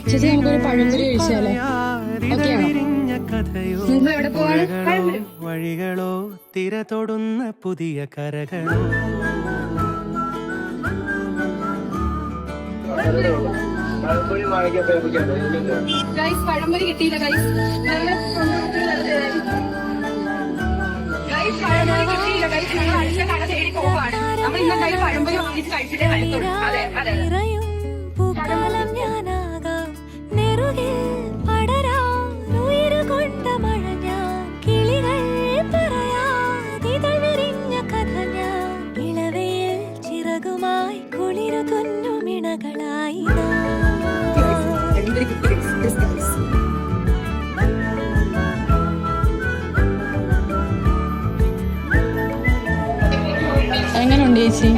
ചേച്ചി നമുക്കൊരു പഴംപൊരി കഴിച്ചാലോ? ഓക്കെയാണോ? നിങ്ങൾ എവിടെ പോവാണ്? വഴികളോ തിര തൊടുന്ന പുതിയ കരകളോ പഴംപൊരി കിട്ടിയില്ല ഗൈസ്. പഴംപൊരി കിട്ടിയില്ല ഗൈസ്. ഞങ്ങൾ അടുത്ത കട തേടി പോവാണ്. നമ്മൾ ഇന്നെന്തായാലും പഴംപൊരി വാങ്ങിച്ച് കഴിച്ചിട്ടേ വരത്തുള്ളൂ. അതെ അതെ. എങ്ങനെയുണ്ട് ചേച്ചി?